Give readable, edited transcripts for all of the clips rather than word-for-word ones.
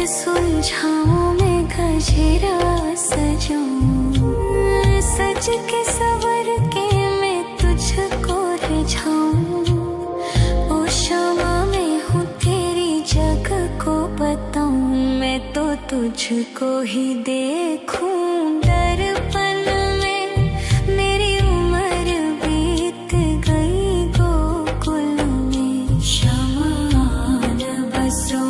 सुलझाऊं मैं गजरा सजाऊं, सज के सवर के मैं तुझको रिझाऊं। ओ शमा मैं हूँ तेरी जग को बताऊं, मैं तो तुझको ही देखूं दर्पण में। मेरी उम्र बीत गई गोकुल में, शमान बसो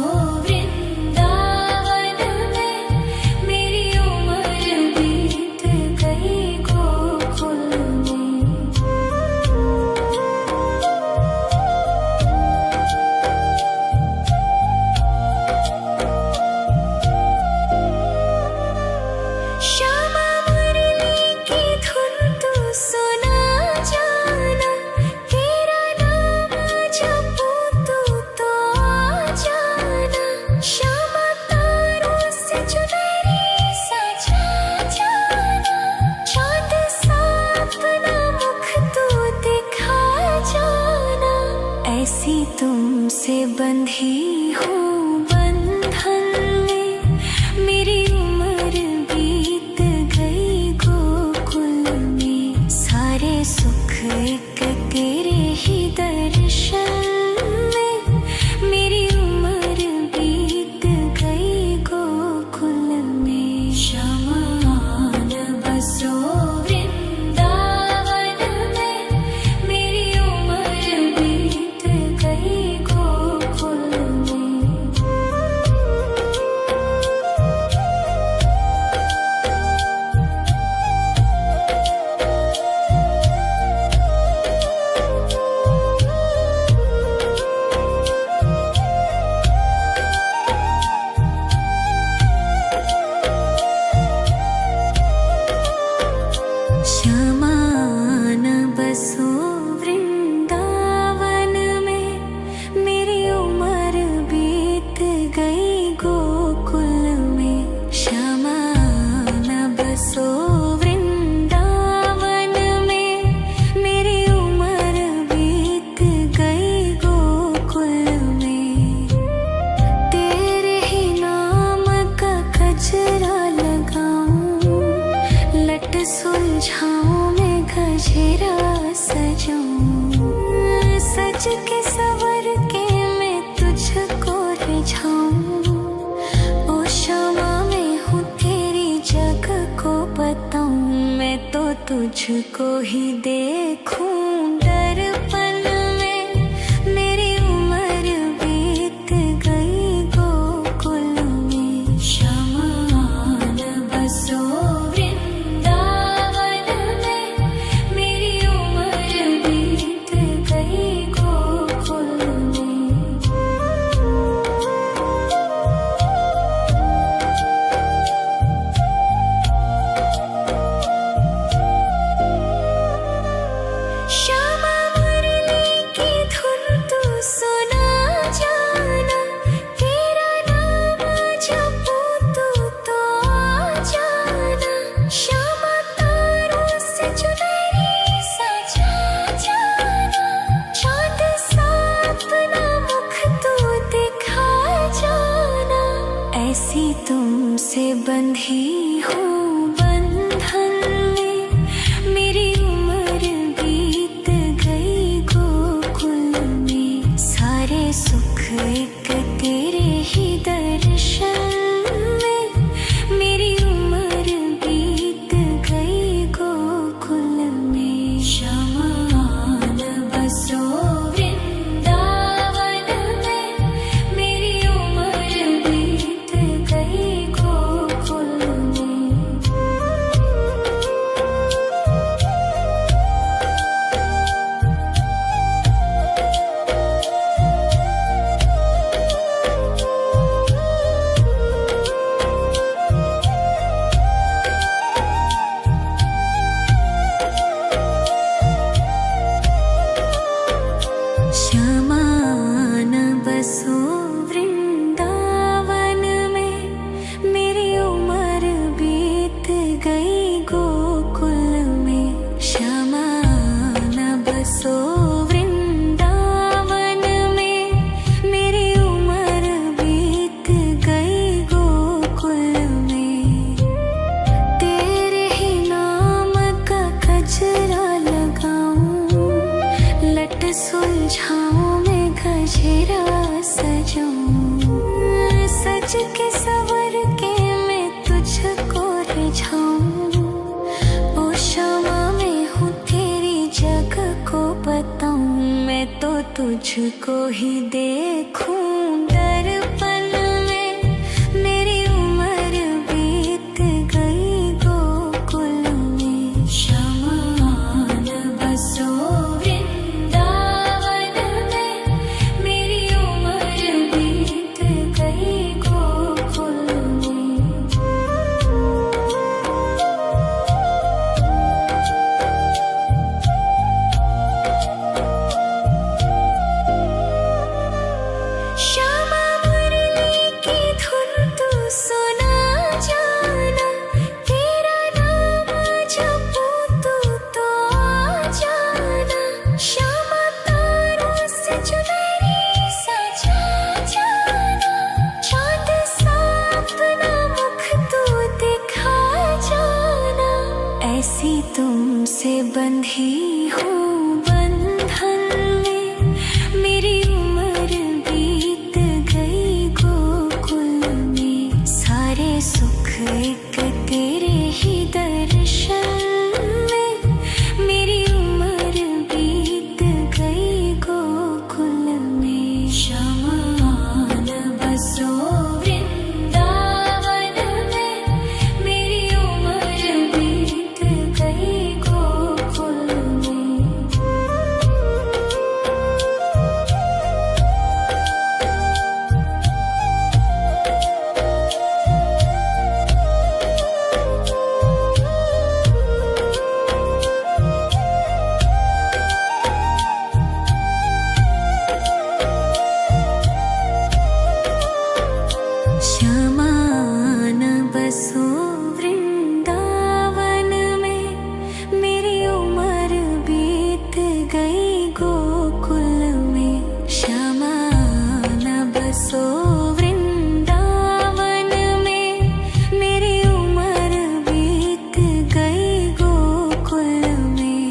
ऐसी तुमसे बंधी हूँ बंधन में। मेरी उम्र बीत गई गोकुल में, सारे सुख एक तेरे ही दर्शन में। मेरी उम्र बीत गई गोकुल में, शमान बसो सुलझाऊं मैं गजरा सजाऊं, सज के सवर के मैं तुझको रिझाऊं। ओ शमा मैं हूँ तेरी जग को बताऊं, मैं तो तुझको ही देखूं दर्पण में। मेरी उम्र बीत गई गोकुल में, शमान बसो श्यामा मुरली बसो वृंदावन में, मेरी उम्र बीत गई गोकुल में। तेरे ही नाम का गजरा लगाऊं, लट सुलझाऊं मैं गजरा सजाऊं, सज के सवर के मैं तुझको रिझाऊं। ओ क्षमा में हूँ तेरी जग को बताऊं, मैं तो तुझको ही देखूं दर्पण में, मेरी उम्र बीत गई गोकुल में। शमान बसो वृंदावन में, मेरी उम्र बीत गई गोकुल में। श्यामा मुरली की धुन तू सुना जाना, तेरा नाम जपूं तो आ जाना। श्यामा तारों से चुनरी सजा जाना, चाँद सा अपना मुख तू दिखा जाना। ऐसी तुमसे बंधी हूँ बंधन में, मेरी उम्र बीत गई गोकुल में। सारे सुख एक तेरे ही दर्शन में, मेरी उम्र बीत गई गोकुल में। शमान बसो वृंदावन में, मेरी उम्र बीत गई गोकुल में। शमान बसो वृंदावन में, मेरी उम्र बीत गई गोकुल में। शमान बसो वृंदावन में, मेरी उम्र बीत गई गोकुल में।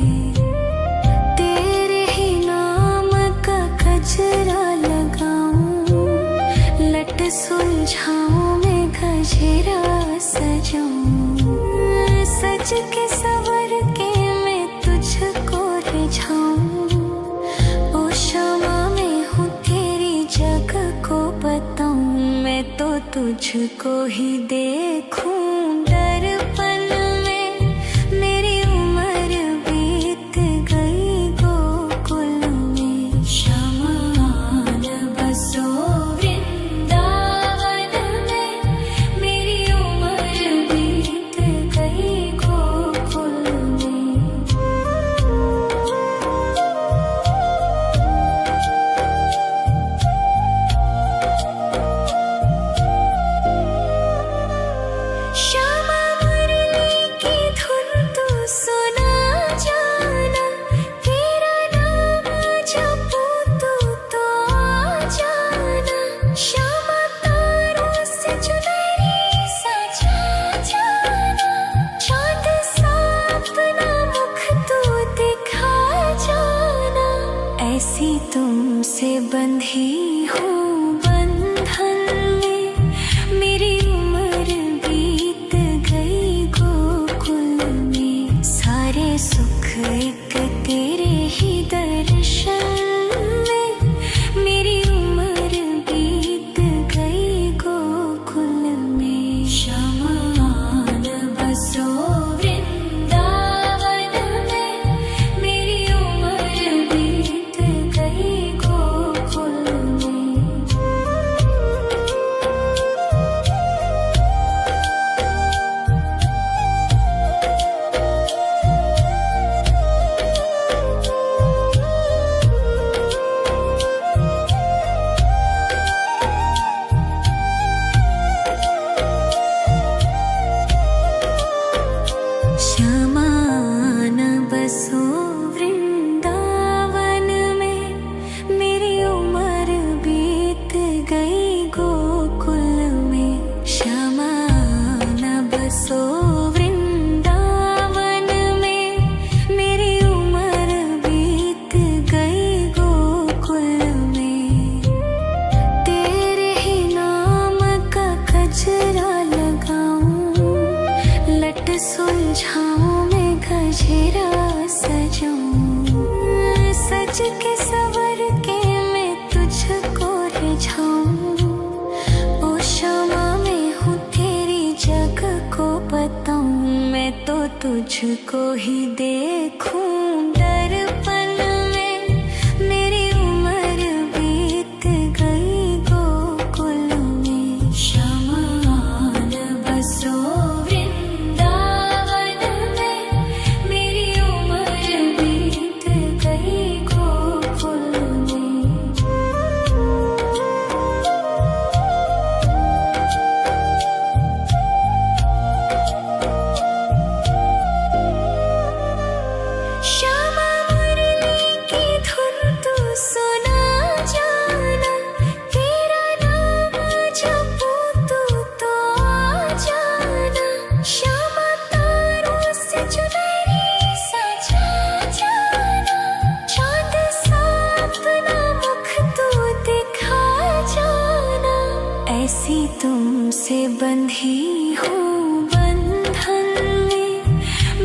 तेरे ही नाम का गजरा लगाऊं, लट सुलझाऊं मैं गजरा सजाऊं, सज के सवर के मैं तुझको रिझाऊं। ओ क्षमा में हूँ तेरी जग को बताऊं, मैं तो तुझको ही देखूं दर्पण में, मेरी उम्र बीत गई गोकुल में। शमान बसो वृंदावन में, मेरी उम्र बीत गई गोकुल में। श्यामा मुरली की धुन तू सुना जाना, तेरा नाम जपूं तो आ जाना। श्यामा तारों से चुनरी सजा जाना, चाँद सा अपना मुख तू दिखा जाना। ऐसी तुमसे बंधी हूँ बंधन में, मेरी उम्र बीत गई गोकुल में। सारे सुख एक तेरे ही दर्शन में, मेरी उम्र बीत गई गोकुल में। शमान बसो वृंदावन में, मेरी उम्र बीत गई गोकुल में। सज के सवर के मैं तुझको रिझाऊं। ओ क्षमा मैं हूँ तेरी जग को बताऊं। मैं तो तुझको ही देखूं दर्पण में। मेरी उम्र बीत गई गोकुल में। श्यामान बसो वृंदावन में। मेरी उम्र बीत गई गोकुल में। श्यामा मुरली की धुन तू सुना जाना। तेरा नाम जपूं तू तो आ जाना। श्यामा तारों से चुनरी सजा जाना। चांद सा अपना मुख तू दिखा जाना। ऐसी तुमसे बंधी हूँ बंधन में।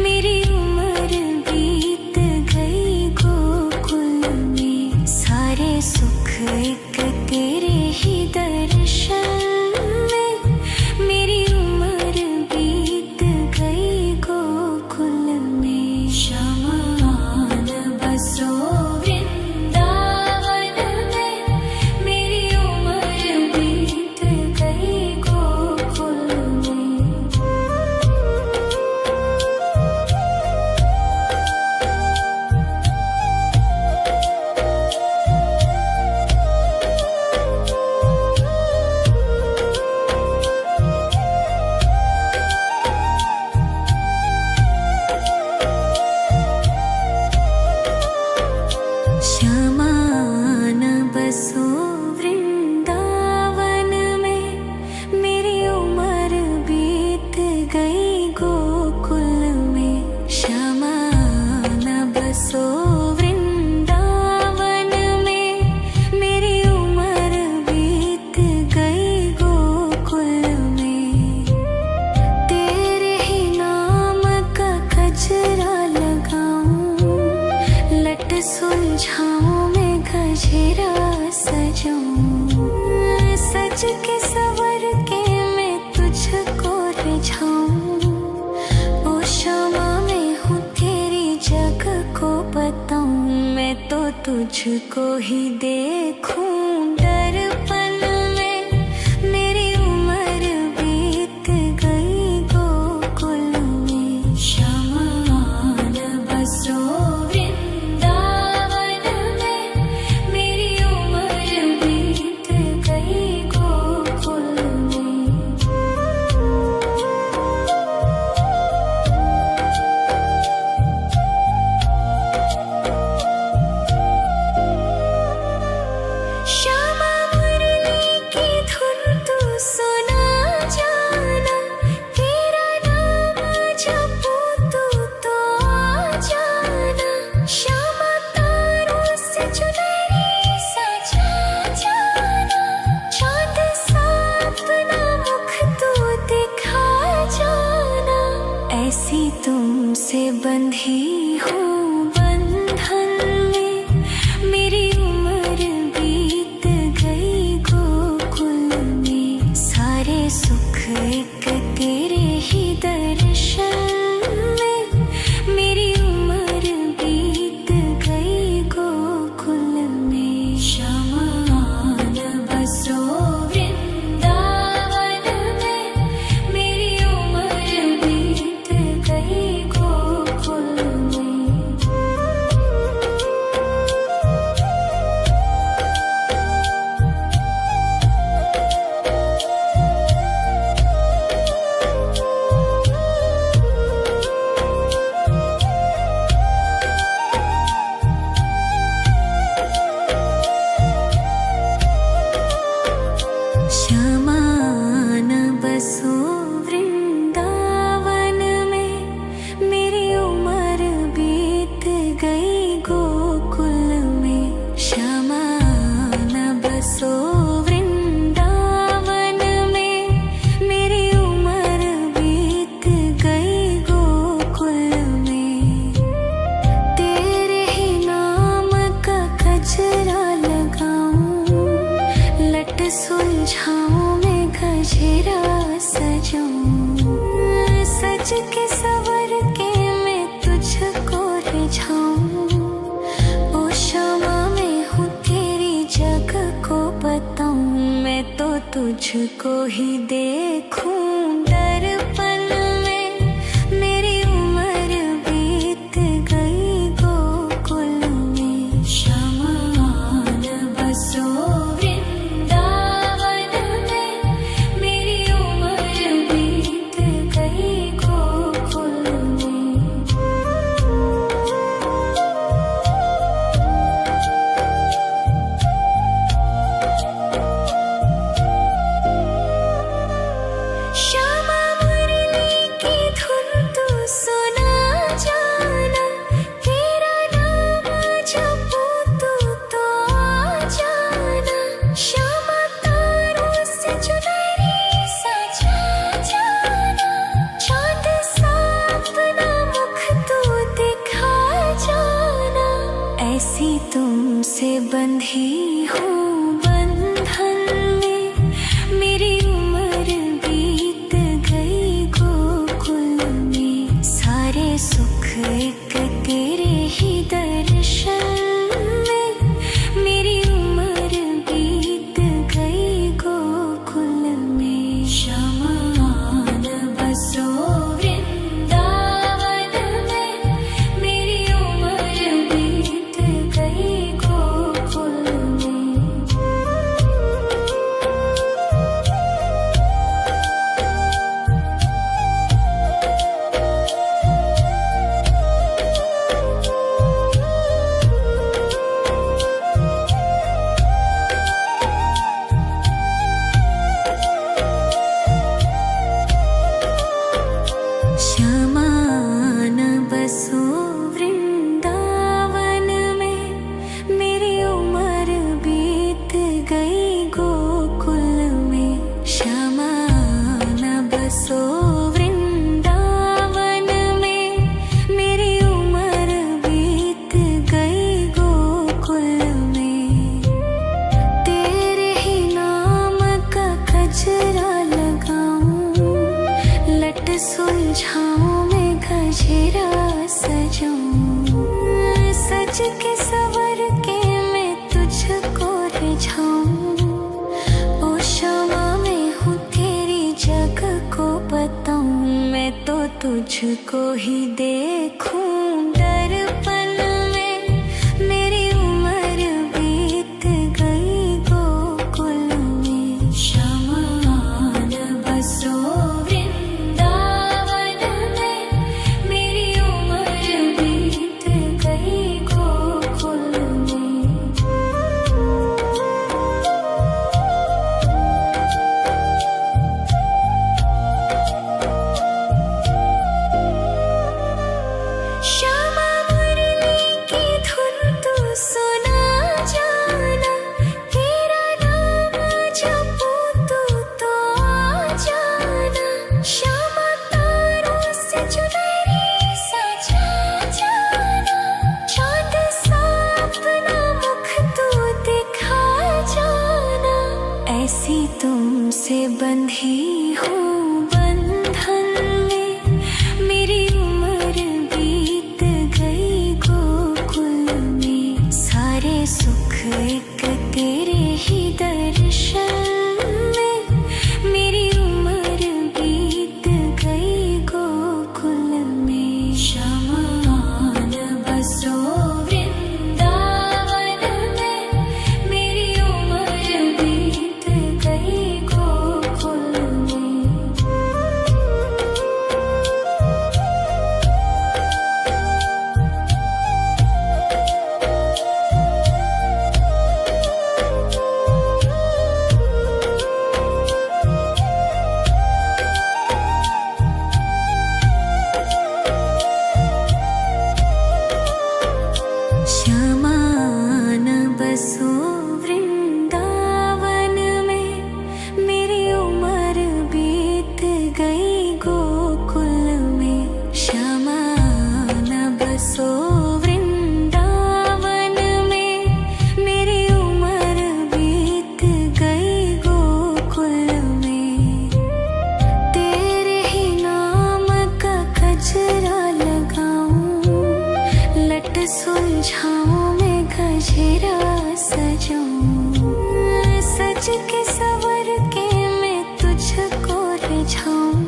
मेरी उम्र बीत गई गोकुल में। सारे सुख एक तेरे ही दर्शन में। मेरी उम्र बीत गई गोकुल में। श्यामान बसो वृंदावन में। मेरी उम्र बीत गई गोकुल में। श्यामान बसो वृंदावन में। मेरी उम्र बीत गई गोकुल में। श्यामान बसो वृंदावन में। मेरी उम्र बीत गई गोकुल में। तेरे ही नाम का गजरा लगाऊं। लट सुलझाऊं मैं गजरा सजाऊं। सज के सवर के मैं तुझको रिझाऊं। ओ क्षमा मैं हूँ तेरी जग को बताऊं। मैं तो तुझको ही देखूं दर्पण में। मेरी उम्र बीत गई गोकुल में। श्यामान बसो वृंदावन में। मेरी उम्र बीत गई गोकुल में। श्यामा मुरली की धुन तू सुना जाना। तेरा नाम जपूं तू तो आ जाना। सज के सवर के मैं तुझको रिझाऊं। ओ क्षमा मैं हूँ तेरी जग को बताऊं। मैं तो तुझको ही देखूं दर्पण में। मेरी उम्र बीत गई गोकुल में। श्यामान बसो वृंदावन में। मेरी उम्र बीत गई गोकुल में। श्यामा मुरली की धुन तू सुना जाना। तेरा नाम जपूं तू तो आ जाना। श्यामा तारों से चुनरी सजा जाना। चांद सा अपना मुख तू दिखा जाना। ऐसी तुमसे बंधी हूँ बंधन में। मेरी उम्र बीत गई गोकुल में। सारे सुख एक तेरे ही दर्शन में। मेरी उम्र बीत गई गोकुल में। श्यामान बसो वृंदावन में। मेरी उम्र बीत गई गोकुल में। श्यामान बसो वृंदावन में। मेरी उम्र बीत गई गोकुल में। श्यामान बसो वृंदावन में। मेरी उम्र बीत गई गोकुल में। तेरे ही नाम का गजरा लगाऊं। लट सुलझाऊं मैं गजरा सजाऊं। सज के सवर के मैं तुझको रिझाऊं। ओ क्षमा मैं हूँ तेरी जग को बताऊं। मैं तो तुझको ही देखूं दर्पण में। मेरी उम्र बीत गई गोकुल में। श्यामान बसो वृंदावन में। मेरी उम्र बीत गई गोकुल में। श्यामा मुरली की धुन तू सुना जाना। तेरा नाम जपूं तू तो आ जाना। श्यामा तारों से चुनरी सजा जाना। चांद सा अपना मुख तू दिखा जाना। ऐसी तुमसे बंधी हूँ बंधन में। मेरी उम्र बीत गई गोकुल में। सारे सुख एक तेरे ही दर्शन में। मेरी उम्र बीत गई गोकुल में। श्यामान बसो वृंदावन में। मेरी उम्र बीत गई गोकुल में। श्यामान बसो वृंदावन में। मेरी उम्र बीत गई गोकुल में। श्यामान बसो वृंदावन में। मेरी उम्र बीत गई गोकुल में। तेरे ही नाम का सुलझाऊं मैं गजरा सजाऊं, सज के सवर के मैं तुझको रिझाऊं।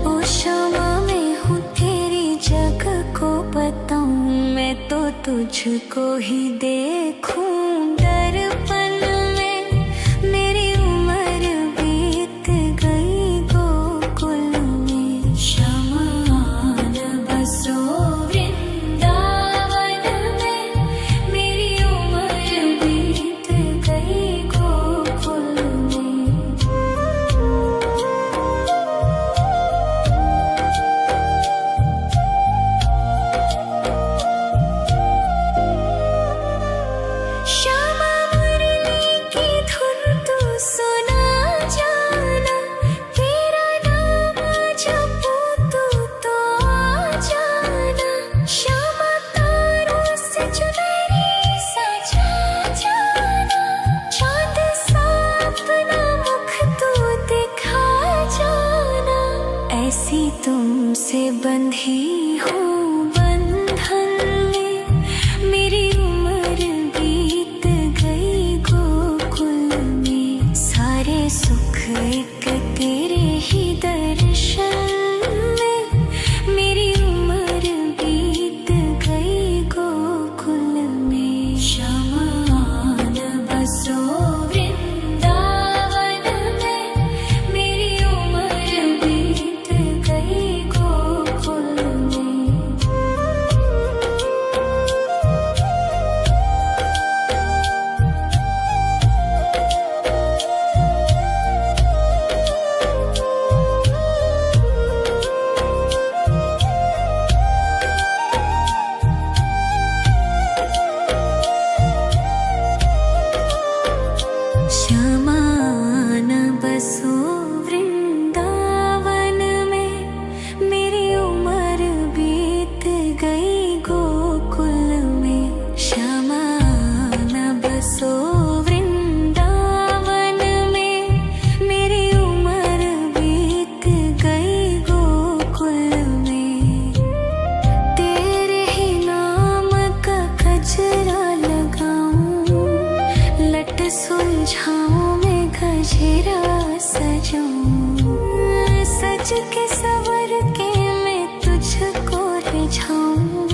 ओ शमा मैं हूँ तेरी जग को बताऊं, मैं तो तुझको ही देखूं दर्पण में। मेरी उम्र बीत गई गोकुल में, शमान बसो वृंदावन में। मेरी उम्र बीत गई गोकुल में। श्यामा मुरली की धुन तू सुना जाना, तेरा नाम जपूं तो आ जाना। श्यामा तारों से चुनरी सजा जाना, चांद सा अपना मुख तू दिखा जाना। ऐसी तुमसे बंधी हूँ बंधन में, मेरी उम्र बीत गई गोकुल में। सारे सुख एक तेरे ही दर्शन में, मेरी उम्र बीत गई गोकुल में। शमान बसो वृंदावन में, मेरी उम्र बीत गई गोकुल में। शमान बसो वृंदावन में, मेरी उम्र बीत गई गोकुल में। शमान बसो वृंदावन में, मेरी उम्र बीत गई गोकुल में। तेरे ही नाम का गजरा लगाऊं, लट सुलझाऊं मैं गजरा सजाऊं। सज के सवर के मैं तुझको रिझाऊं।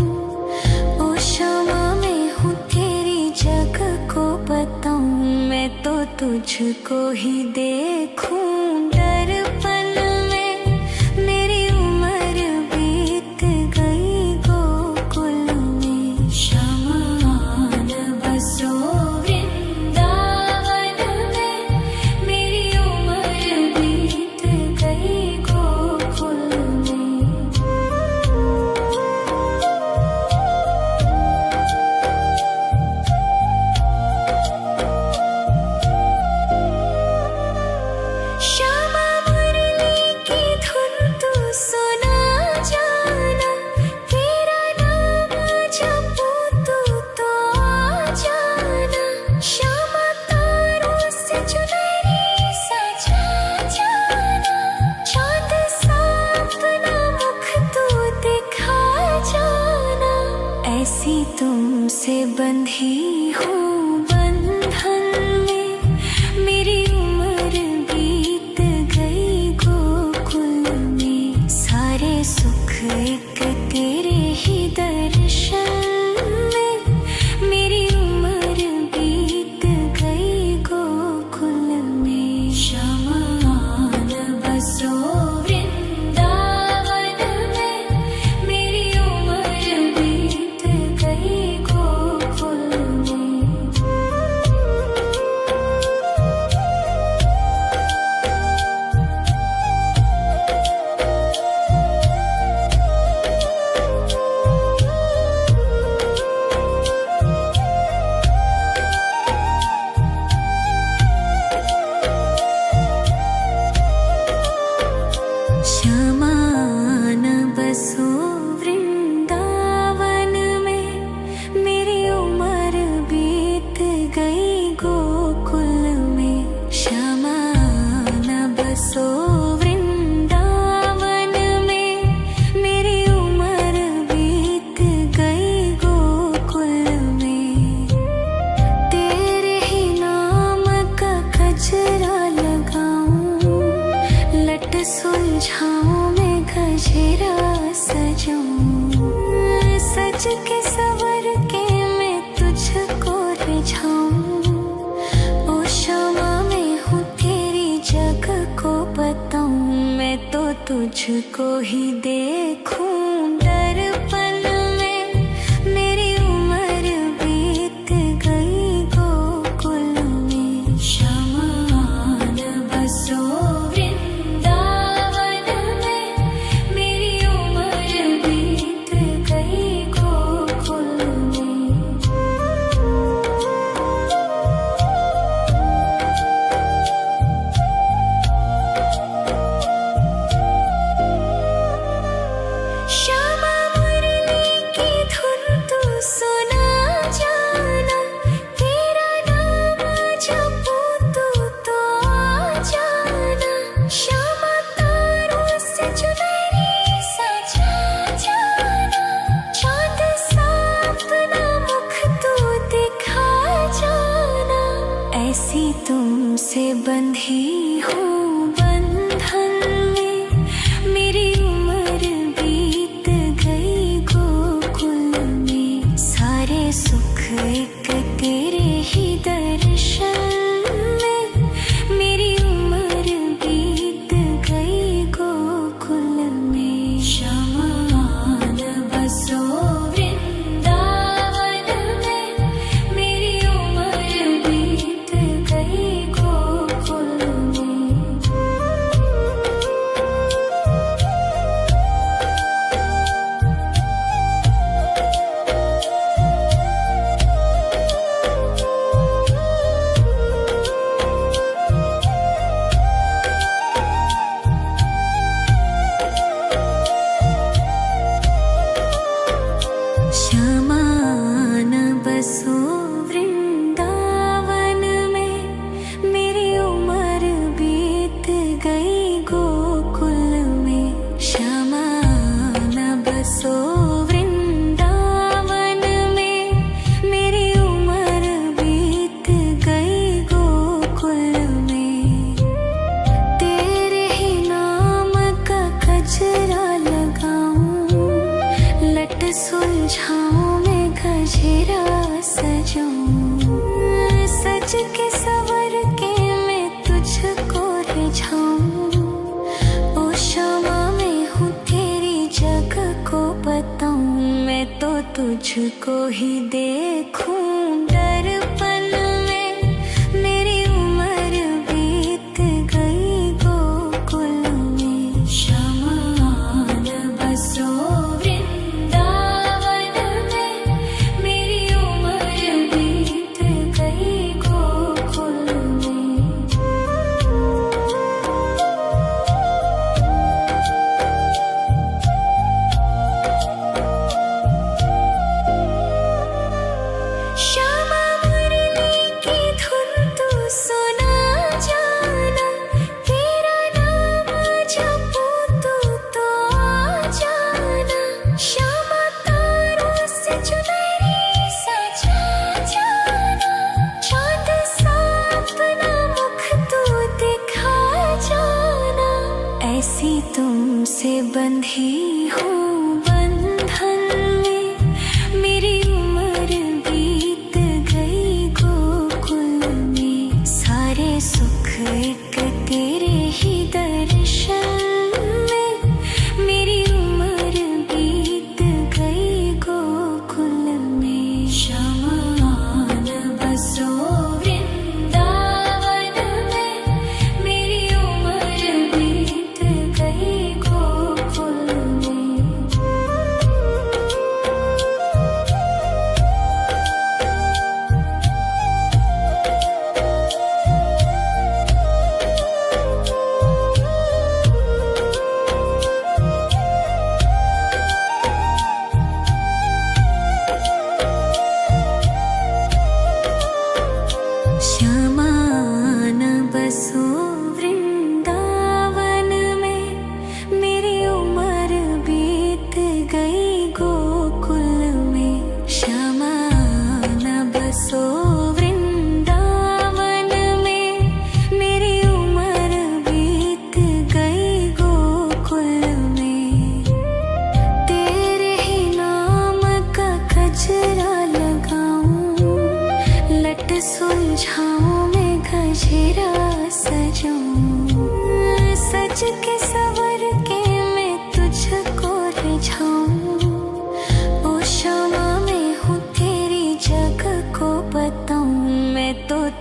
ओ शमा मैं हूँ तेरी जग को बताऊं, मैं तो तुझको ही देखूं दर्पण में। मेरी उम्र बीत गई गोकुल में। शमान बसो वृंदावन में, मेरी उम्र बीत गई गोकुल में। श्यामा मुरली की धुन तू सुना जाना, तेरा नाम जपूं तो आ जाना। श्यामा तारों से चुनरी सजा जाना, चांद सा अपना मुख तू दिखा जाना। ऐसी तुमसे बंधी हूँ बंधन में, मेरी उम्र बीत गई गोकुल में। सारे सुख एक तेरे ही दर्शन में, मेरी उम्र बीत गई गोकुल में। शमान बसो वृंदावन में, मेरी उम्र बीत गई गोकुल में। तुझको ही देखूं दर्पण में, मेरी उम्र बीत गई गोकुल में। शमान बसो वृंदावन में, मेरी उम्र बीत गई गोकुल में। श्यामा मुरली की धुन तू सुना जाना, तेरा नाम जपूं तू तो आ जाना। श्यामा तारों से चुनरी सजा जाना, चांद सा अपना मुख तू दिखा जाना। ऐसी तुमसे बंधी हूँ बंधन में, मेरी उम्र बीत गई गोकुल में। सारे सुख एक तेरे ही दर्शन में, मेरी उम्र बीत गई गोकुल में। शमान बसो वृंदावन में, मेरी उम्र बीत गई गोकुल में। श्यामान बसो वृंदावन में, मेरी उम्र बीत गई गोकुल में। श्यामान बसो वृंदावन में, मेरी उम्र बीत गई गोकुल में। तेरे ही नाम का गजरा लगाऊं, लट सुलझाऊं मैं गजरा सजाऊं। सज के सवर के मैं तुझको रिझाऊं, ओ श्यामा मैं हूँ तेरी जग को बताऊं। मैं तो तुझको ही देखूं दर्पण में, मेरी उम्र बीत गई गोकुल में। शमान बसो वृंदावन में, मेरी उम्र बीत गई गोकुल में। श्यामा मुरली की धुन तू सुना जाना, तेरा नाम जपूं तू तो आ जाना। श्यामा तारों से चुनरी सजा जाना, चांद सा अपना मुख तू दिखा जाना। ऐसी तुमसे बंधी हूँ बंधन में, मेरी उम्र बीत गई गोकुल में। सारे सुख एक तेरे ही दर्शन में, मेरी उम्र बीत गई गोकुल में। शमान बसो वृंदावन में, मेरी उम्र बीत गई गोकुल में। श्यामान बसो वृंदावन में, मेरी उम्र बीत गई गोकुल में। श्यामान बसो वृंदावन में, मेरी उम्र बीत गई गोकुल में। तेरे ही नाम का गजरा लगाऊं, लट सुलझाऊं मैं गजरा सजाऊं। सज के सवर के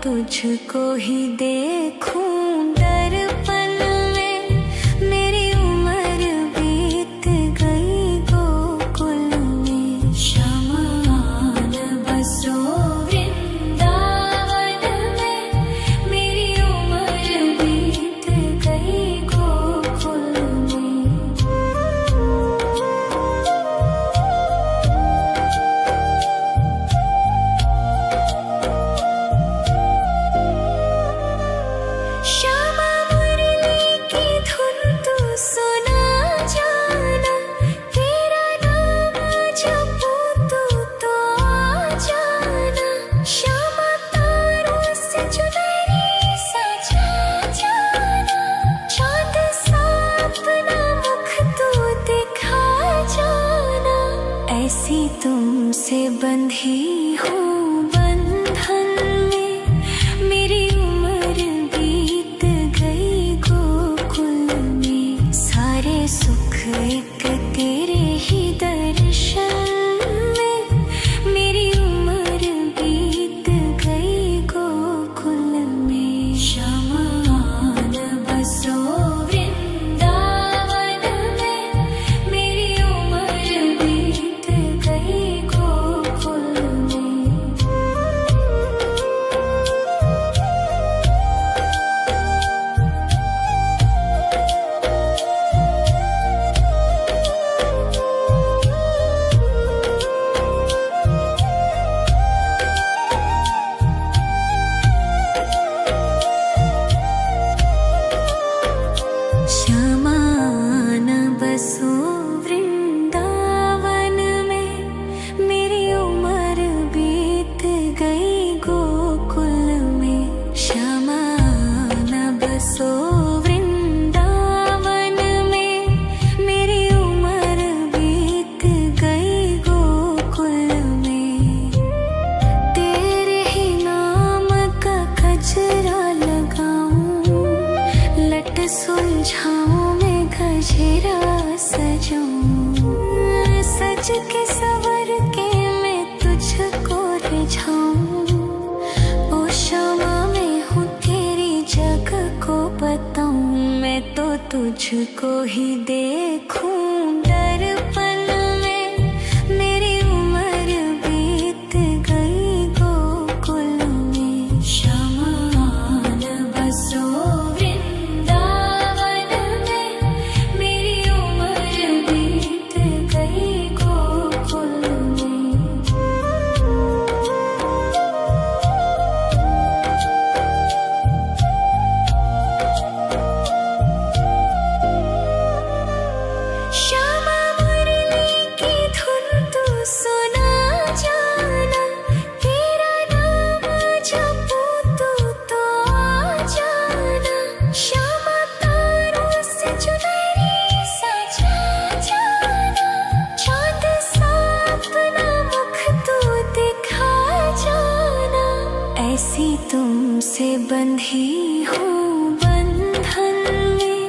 तुझको ही देखूं दर्पण में। मेरी उम्र बीत गई गोकुल में, शमान बसो वृंदावन में। मेरी उम्र बीत गई गोकुल में। श्यामा मुरली की धुन तू सुना जाना, तेरा नाम जपूं तू तो आ जाना। श्यामा तारों से चुनरी सजा जाना, चांद सा अपना मुख तू दिखा जाना। ऐसी तुमसे बंधी हूँ बंधन में, मेरी उम्र बीत गई गोकुल में। सारे सुख एक तेरे ही दर्शन में, मेरी उम्र बीत गई गोकुल में। शमान बसो वृंदावन में, मेरी उम्र बीत गई गोकुल में। शमान बसो वृंदावन में, मेरी उम्र बीत गई गोकुल में। शमान बसो वृंदावन में, मेरी उम्र बीत गई गोकुल में। तेरे ही नाम का गजरा लगाऊं, लट सुलझाऊं मैं गजरा सजाऊं। सज के सवर के मैं तुझको रिझाऊं। ओ श्यामा मैं हूँ तेरी जग को बताऊं, मैं तो तुझको ही देखूं दर्पण में। मेरी उम्र बीत गई गोकुल में। शमान बसो वृंदावन में, मेरी उम्र बीत गई गोकुल में। श्यामा मुरली की धुन तू सुना जाना, तेरा नाम जपूं तू तो आ जाना। श्यामा तारों से चुनरी सजा जाना, चांद सा अपना मुख तू दिखा जाना। ऐसी तुमसे बंधी हूँ बंधन में,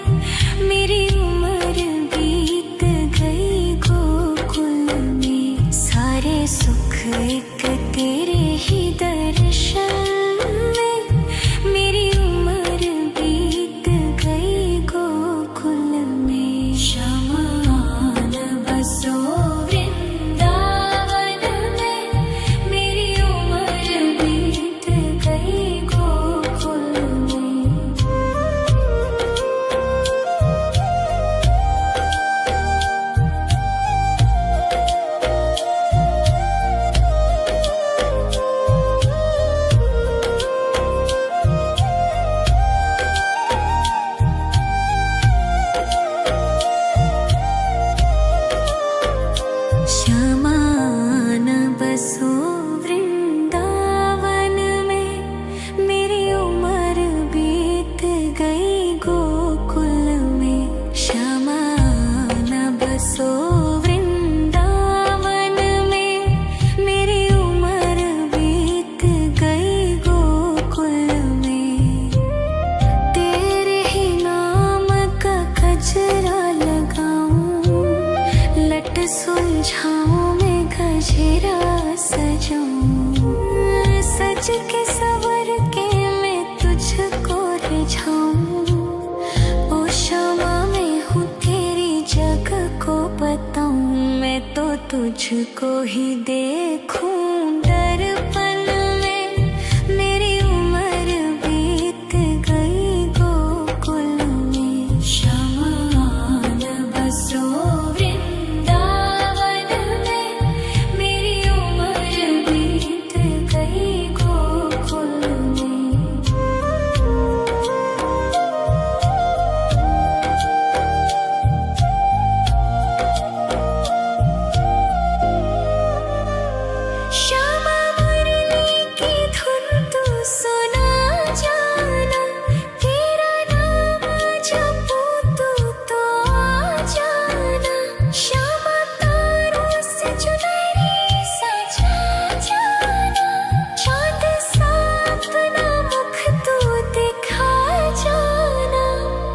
मेरी उम्र बीत गई गोकुल में। सारे सुख एक तेरे ही दर्शन में, मेरी उम्र बीत गई गोकुल में। शमान बसो वृंदावन में, मेरी उम्र बीत गई गोकुल में। शमान बसो वृंदावन में, मेरी उम्र बीत गई गोकुल में। शमान बसो वृंदावन में, मेरी उम्र बीत गई गोकुल में। तेरे ही नाम का गजरा लगाऊं, लट सुलझाऊं मैं गजरा सजाऊं। सज के सवर के तुझको ही देखूं दर्पण में, मेरी उम्र बीत गई गोकुल में। शमान बसो वृंदावन में, मेरी उम्र बीत गई गोकुल में। श्यामा मुरली की धुन तू सुना जाना, तेरा नाम जपूं तो आ जाना। श्यामा तारों से चुनरी सजा जाना, चाँद सा अपना मुख तू दिखा जाना।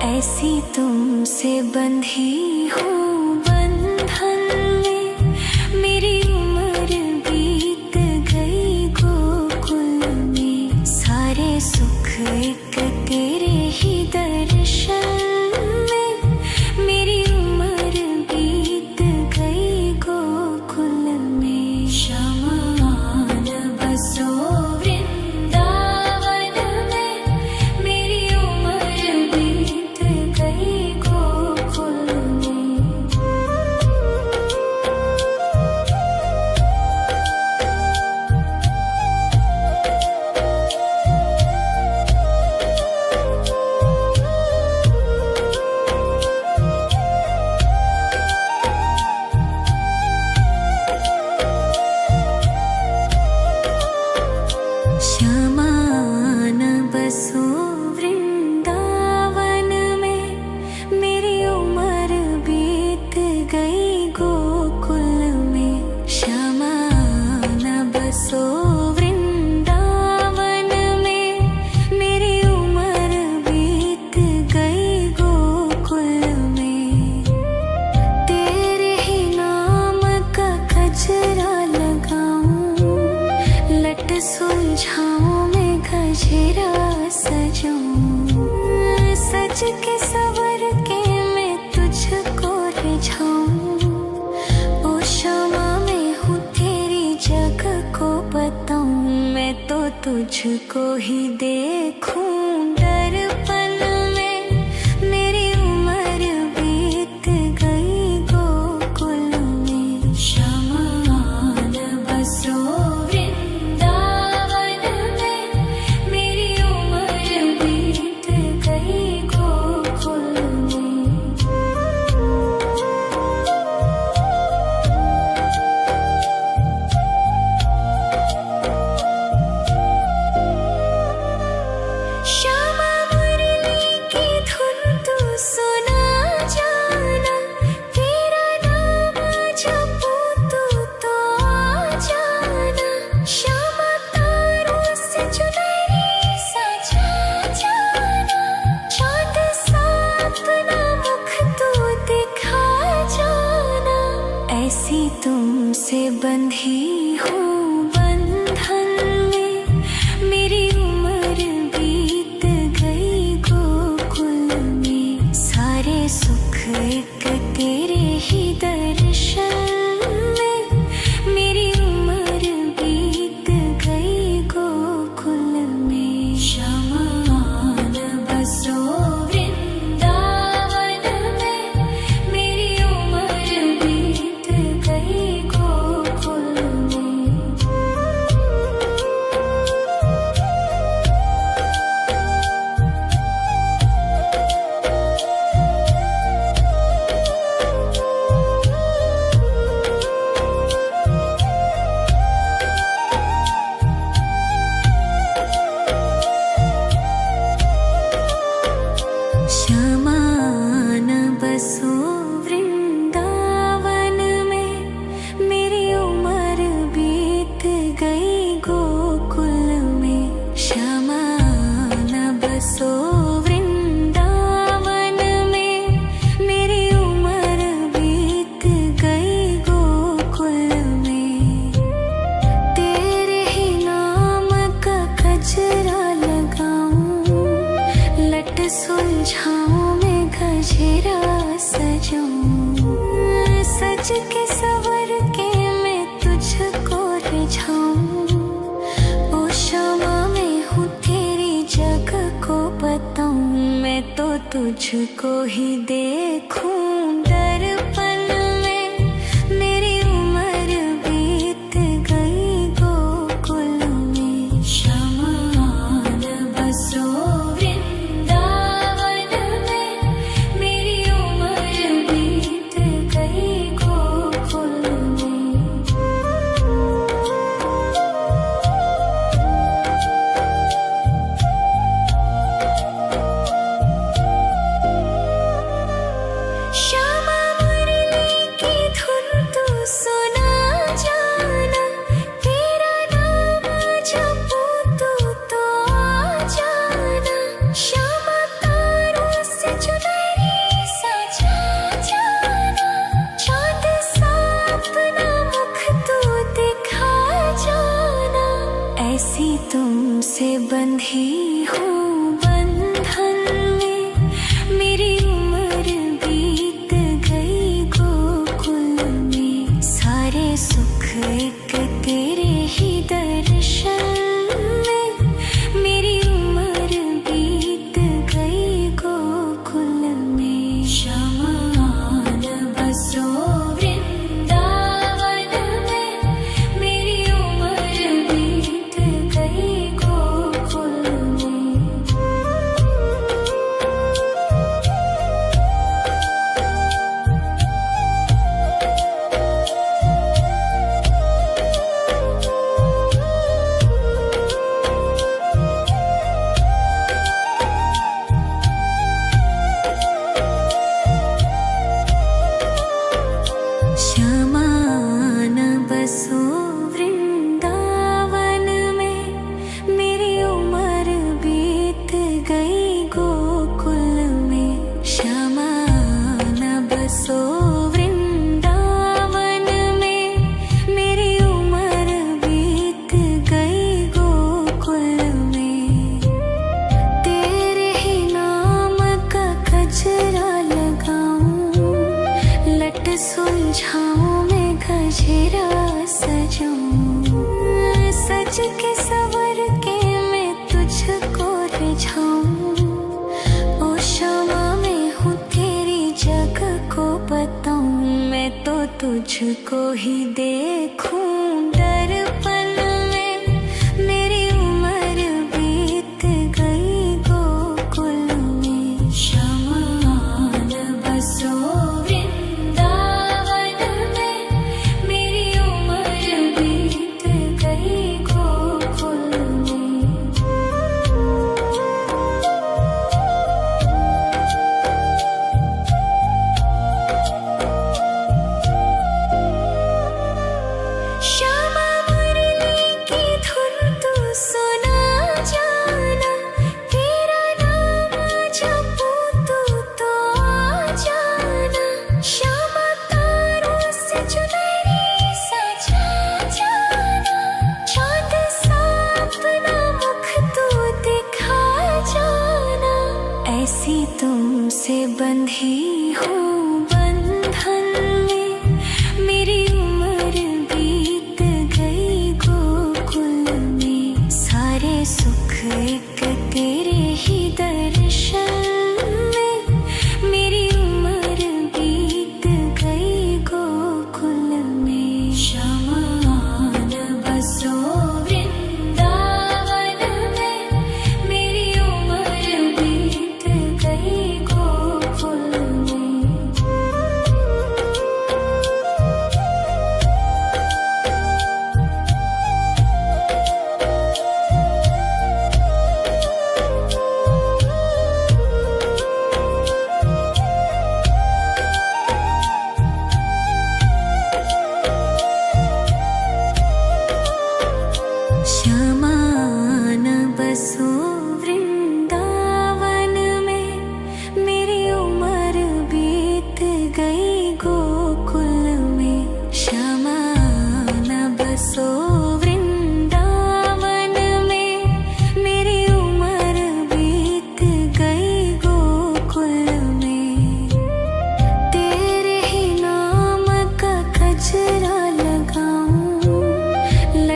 ऐसी तुमसे बंधी हूँ बंधन में, मेरी उम्र बीत गई गोकुल में। सारे सुख एक तेरे ही दर्शन में, मेरी उम्र बीत गई गोकुल में। शमान बसो वृंदावन में, मेरी उम्र बीत गई गोकुल में। श्यामान बसो वृंदावन में, मेरी उम्र बीत गई गोकुल में। श्यामान बसो वृंदावन में, मेरी उम्र बीत गई गोकुल में। तेरे ही नाम का गजरा लगाऊं, लट सुलझाऊं मैं गजरा सजाऊं। सज के सवर के मैं तुझको रिझाऊं। ओ श्यामा मैं हूँ तेरी जग को बताऊं, मैं तो तुझको ही देखूं दर्पण में, मेरी उम्र बीत गई गोकुल में। शमान बसो वृंदावन में, मेरी उम्र बीत गई गोकुल में। श्यामा मुरली की धुन तू सुना जाना, तेरा नाम जपूं तो आ जाना। श्यामा तारों से चुनरी सजा जाना, चाँद सा अपना मुख तू दिखा जाना। ऐसी तुमसे बंधी हूँ बंधन में, मेरी उम्र बीत गई गोकुल में। सारे सुख एक तेरे ही दर्शन में, मेरी उम्र बीत गई गोकुल में। शमान बसो वृंदावन में, मेरी उम्र बीत गई गोकुल में। श्यामान बसो वृंदावन में, मेरी उम्र बीत गई गोकुल में। श्यामान बसो वृंदावन में, मेरी उम्र बीत गई गोकुल में। तेरे ही नाम का गजरा लगाऊं, लट सुलझाऊं मैं गजरा सजाऊं। सज के सवर के सुलझाऊं। ओ क्षमा मैं हूँ तेरी जग को बताऊं। मैं तो तुझको ही देखूं दर्पण में। मेरी उम्र बीत गई गोकुल में। शमान बसो वृंदावन में। मेरी उम्र बीत गई गोकुल में। श्यामा मुरली की धुन तू सुना जाना। तेरा नाम जपूं तो आ जाना। श्यामा तारों से चुनरी सजा जाना। चांद सा अपना मुख तू दिखा जाना। ऐसी तुमसे बंधी हूँ बंधन में। मेरी उम्र बीत गई गोकुल में। सारे सुख एक तेरे ही दर्शन में। मेरी उम्र बीत गई गोकुल में। शमान बसो वृंदावन में। मेरी उम्र बीत गई गोकुल में। श्यामान बसो वृंदावन में। मेरी उम्र बीत गई गोकुल में। श्यामान बसो वृंदावन में। मेरी उम्र बीत गई गोकुल में। तेरे ही नाम का गजरा लगाऊं। लट सुलझाऊं मैं गजरा सजाऊं। सज के सवर के मैं तुझको रिझाऊं। ओ क्षमा मैं हूँ तेरी जग को बताऊं। मैं तो तुझको ही देखूं दर्पण में। मेरी उम्र बीत गई गोकुल में। शमान बसो वृंदावन में। मेरी उम्र बीत गई गोकुल में। श्यामा मुरली की धुन तू सुना जाना। तेरा नाम जपूं तो आ जाना। श्यामा तारों से चुनरी सजा जाना। चांद सा अपना मुख तू दिखा जाना। ऐसी तुमसे बंधी हूँ बंधन में। मेरी उम्र बीत गई गोकुल में। सारे सुख एक तेरे ही दर्शन में। मेरी उम्र बीत गई गोकुल में। शमान बसो वृंदावन में। मेरी उम्र बीत गई गोकुल में।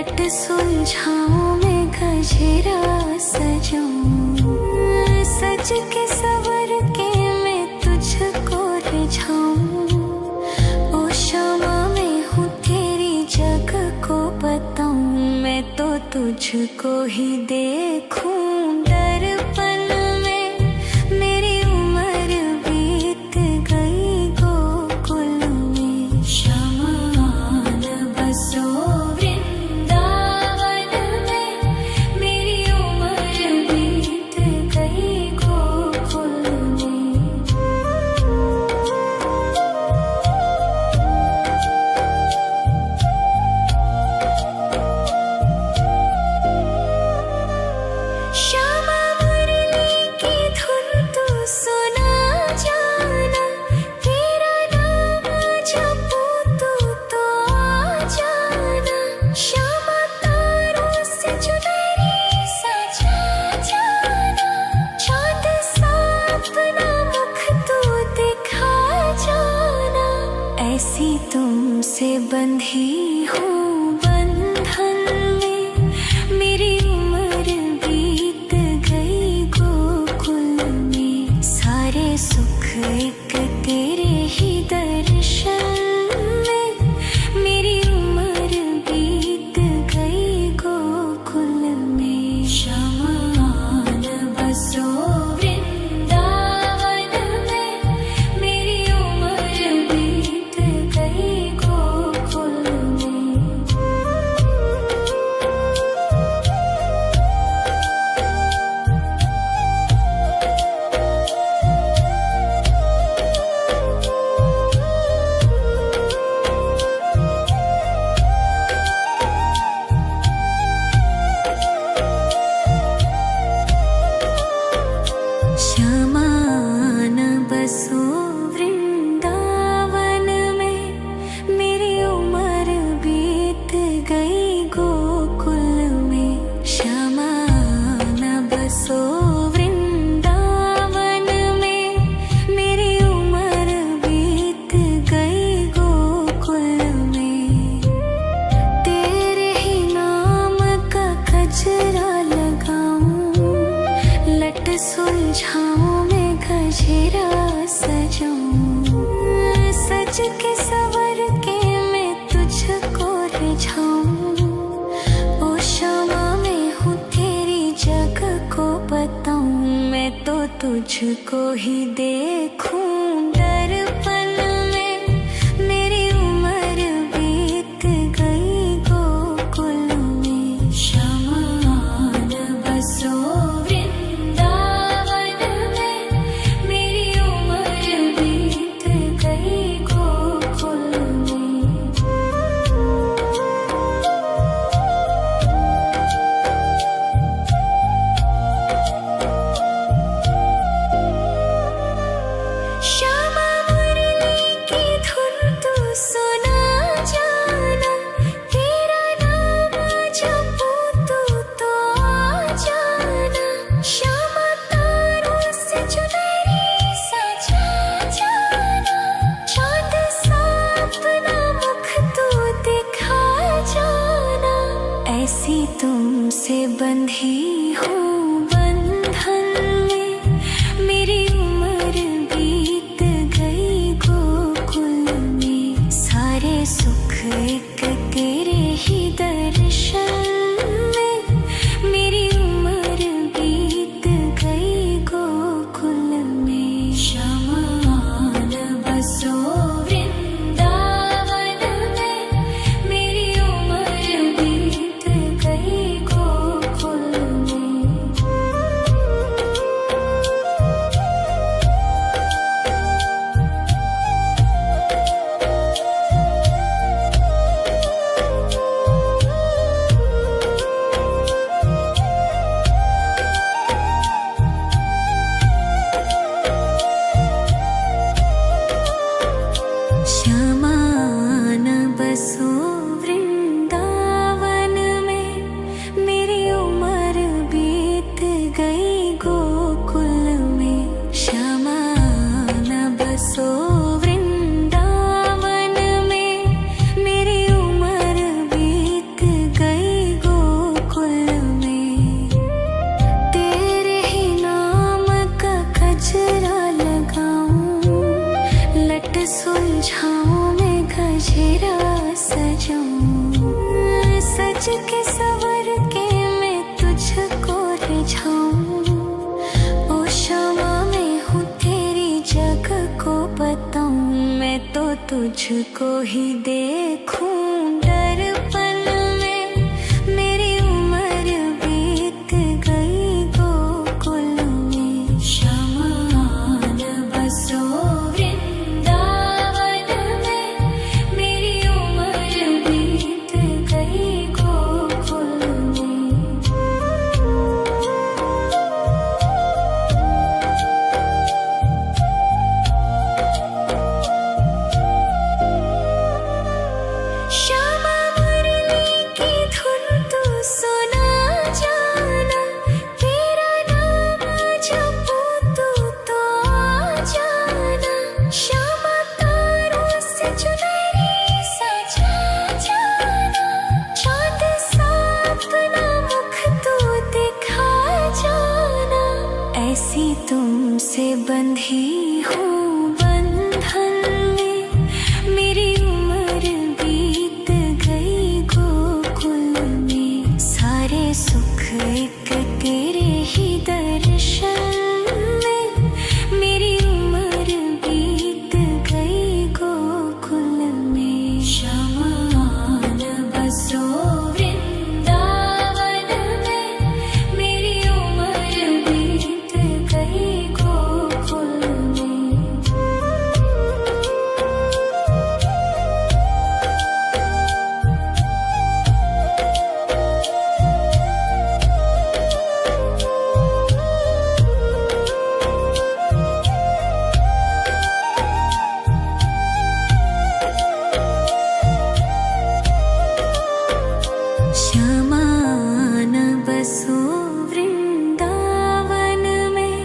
लट सुलझाऊं मैं गजरा सजाऊं, सज के सवर के मैं तुझको रिझाऊं। ओ शमा मैं हूँ तेरी जग को बताऊं, मैं तो तुझको ही देखूं दर्पण में। मेरी उम्र बीत गई गोकुल में, शमान बसो वृंदावन में। मेरी उम्र बीत गई गोकुल में। श्यामा मुरली की धुन तू सुना जाना, तेरा नाम जपूं तो आ जाना। श्यामा तारों से चुनरी सजा जाना, चाँद सा अपना मुख तू दिखा जाना। ऐसी तुमसे बंधी हूँ बंधन में, मेरी उम्र बीत गई गोकुल में। सारे सुख एक तेरे ही दर्शन में, मेरी उम्र बीत गई गोकुल में। शमान बसो वृंदावन में, मेरी उम्र बीत गई गोकुल में। शमान बसो वृंदावन में, मेरी उम्र बीत गई गोकुल में। शमान बसो वृंदावन में, मेरी उम्र बीत गई गोकुल में। तेरे ही नाम का गजरा लगाऊं, लट सुलझाऊं मैं गजरा सजाऊं, सज के सवर के मैं तुझको रिझाऊं। ओ शमा मैं हूँ तेरी जग को बताऊं, मैं तो तुझको ही देखूं दर्पण में। मेरी उम्र बीत गई गोकुल में। शमान बसो वृंदावन में, मेरी उम्र बीत गई गोकुल में। श्यामा मुरली की धुन तू सुना जाना, तेरा नाम जपूं तो आ जाना। श्यामा तारों से चुनरी सजा जाना, चाँद सा अपना मुख तू दिखा जाना। ऐसी तुमसे बंधी हूँ बंधन में, मेरी उम्र बीत गई गोकुल में। सारे सुख एक तेरे ही दर्शन में, मेरी उम्र बीत गई गोकुल में। शमान बसो वृंदावन में, मेरी उम्र बीत गई गोकुल में। के सवर के मैं तुझको रिझाऊं। ओ क्षमा मैं हूँ तेरी जग को बताऊं। मैं तो तुझको ही देखूं दर्पण में। मेरी उम्र बीत गई गोकुल में। श्यामान बसो वृंदावन में। मेरी उम्र बीत गई गोकुल में। श्यामा मुरली की धुन तू सुना जाना। तेरा नाम जपूं तो आ जाना। श्यामा तारों से चुनरी सजा जाना। चाँद सा अपना मुख तू दिखा जाना। ऐसी तुमसे बंधी हूँ बंधन में। मेरी उम्र बीत गई गोकुल में। सारे सुख एक तेरे ही दर्शन में। मेरी उम्र बीत गई गोकुल में। श्यामान बसो वृंदावन में। मेरी उम्र बीत गई गोकुल में। श्यामान बसो वृंदावन में।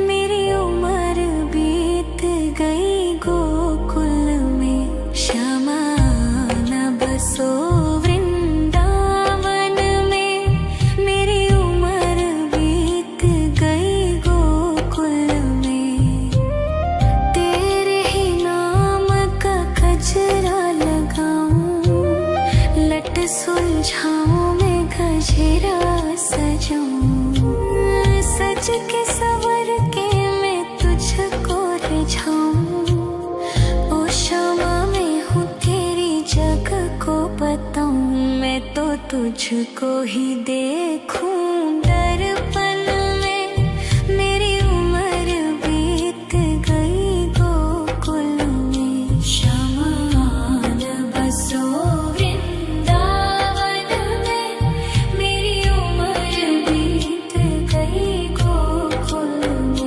मेरी उम्र बीत गई गोकुल में। श्यामान बसो वृंदावन में। मेरी उम्र बीत गई गोकुल में। तेरे ही नाम का गजरा लगाऊं। लट सुलझाऊं मैं गजरा सजाऊं। सज के सवर के मैं तुझको रिझाऊं। ओ क्षमा मैं हूँ तेरी जग को बताऊं। मैं तो तुझको ही देखूं दर्पण में। मेरी उम्र बीत गई गोकुल में। श्यामान बसो वृंदावन में। मेरी उम्र बीत गई गोकुल में।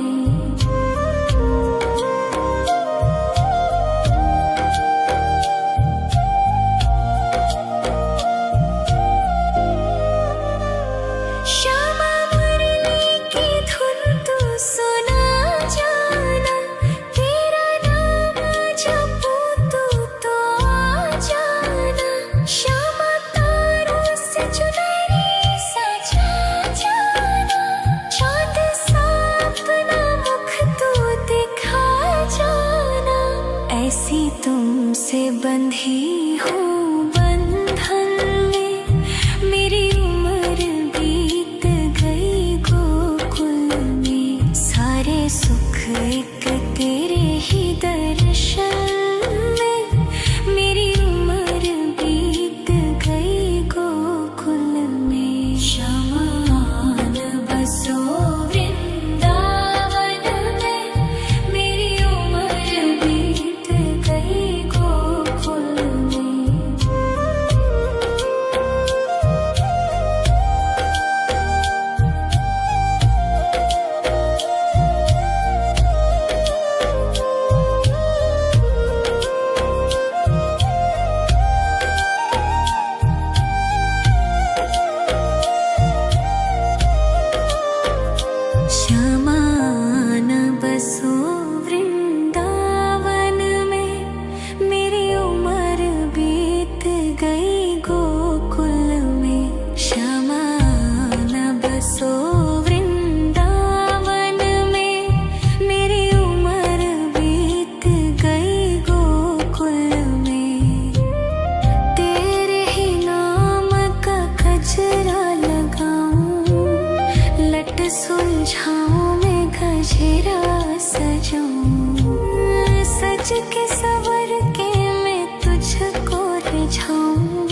सुलझाऊं मैं गजरा सजाऊं, सज के सवर के मैं तुझको रिझाऊं।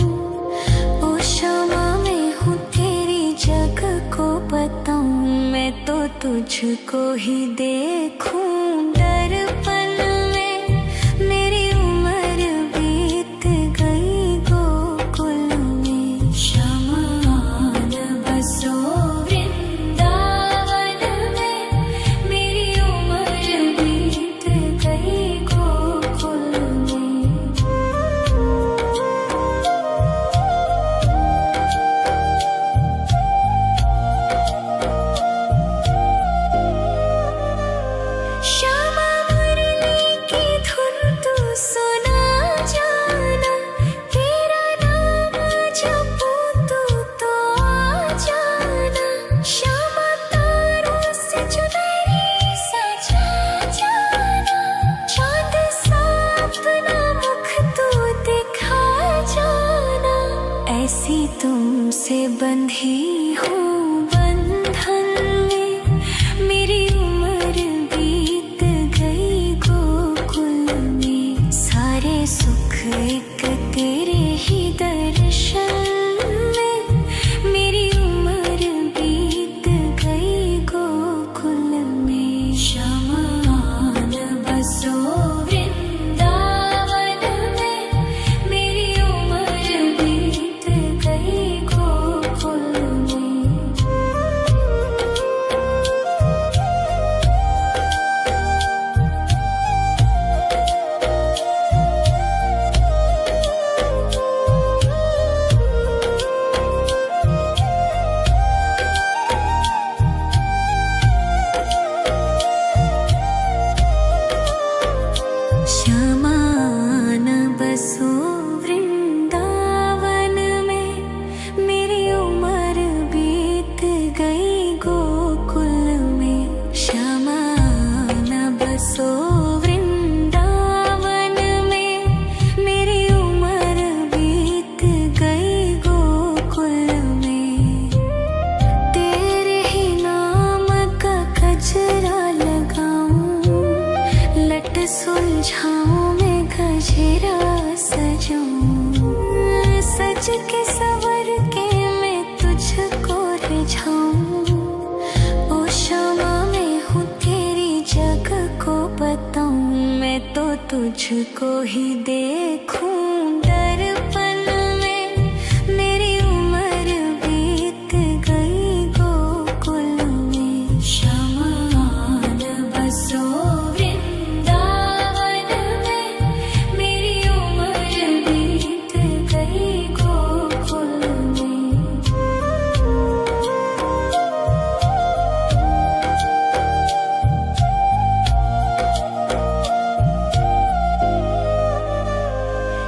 ओ शमा मैं हूँ तेरी जग को बताऊं, मैं तो तुझको ही देखूं दर्पण में। मेरी उम्र बीत गई गोकुल में, शमान बसो वृंदावन में। मेरी उम्र बीत गई गोकुल में। श्यामा मुरली की धुन तू सुना जाना, तेरा नाम जपूं तू तो आ जाना। श्यामा तारों से चुनरी सजा जाना, चांद सा अपना मुख तू दिखा जाना। ऐसी तुमसे बंधी हूँ बंधन में, मेरी उम्र बीत गई गोकुल में। सारे सुख एक तेरे ही दर्शन में, मेरी उम्र बीत गई गोकुल में। शमान बसो वृंदावन में, मेरी उम्र बीत गई गोकुल में। शमान बसो वृंदावन में, मेरी उम्र बीत गई गोकुल में। शमान बसो वृंदावन में, मेरी उम्र बीत गई गोकुल में। तेरे ही नाम का गजरा लगाऊं, लट सुलझाऊं मैं गजरा सजाऊं, सज के सवर के मैं तुझको रिझाऊं। ओ शमा मैं हूँ तेरी जग को बताऊं, मैं तो तुझको ही देखूं दर्पण में। मेरी उम्र बीत गई गोकुल में। शमान बसो वृंदावन में, मेरी उम्र बीत गई गोकुल में।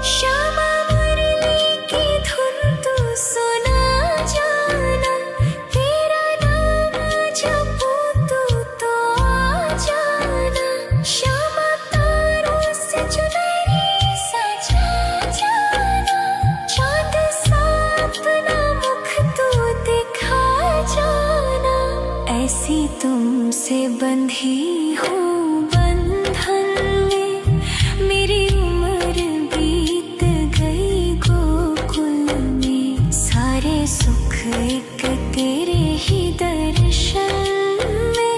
श्यामा मुरली की धुन तू सुना जाना, तेरा नाम जपूं तू तो आ जाना। श्यामा तारों से चुनरी सजा जाना, चांद सा अपना मुख तू दिखा जाना। ऐसी तुमसे बंधी हूँ बंधन में, मेरी उम्र बीत गई गोकुल में। सारे सुख एक तेरे ही दर्शन में,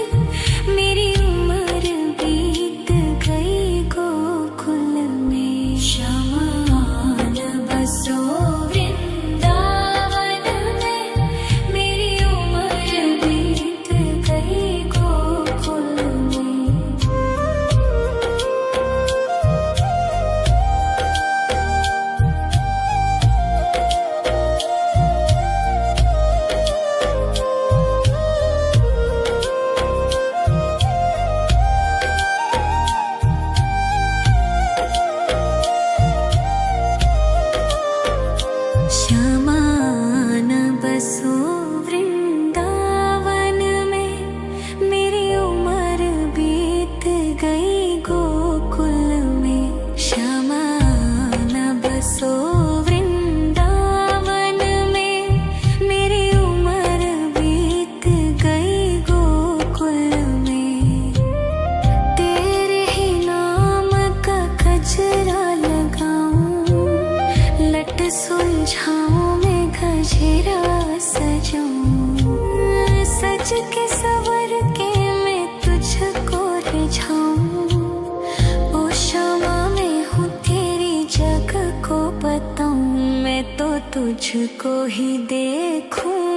मेरी उम्र बीत गई गोकुल में। शमान बसो वृंदावन में, मेरी उम्र बीत गई गोकुल में। तुझको ही देखूं